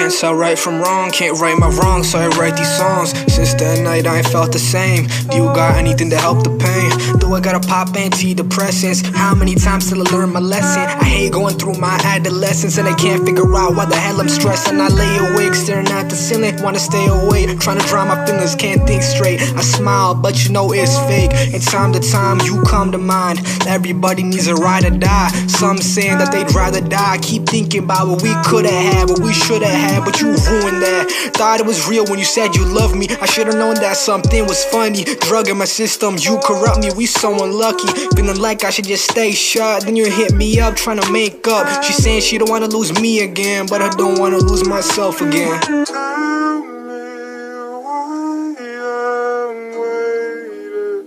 Can't tell right from wrong, can't right my wrong, so I write these songs. Since that night I ain't felt the same. Do you got anything to help the pain? Do I gotta pop antidepressants? How many times till I learn my lesson? I hate going through my adolescence and I can't figure out why the hell I'm stressing. I lay awake staring at the ceiling, wanna stay awake, trying to dry my feelings, can't think straight. I smile but you know it's fake, and time to time you come to mind. Everybody needs a ride or die. Some saying that they'd rather die. I keep thinking about what we could've had, what we should've had, but you ruined that. Thought it was real when you said you loved me. I should've known that something was funny. Drug in my system, you corrupt me, we so unlucky. Feeling like I should just stay shut. Then you hit me up trying to make up. She saying she don't wanna lose me again, but I don't wanna lose myself again. Tell me why I'm waiting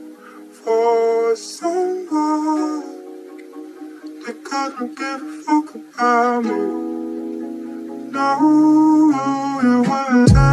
for someone that couldn't give a fuck about me. No, you wouldn't tell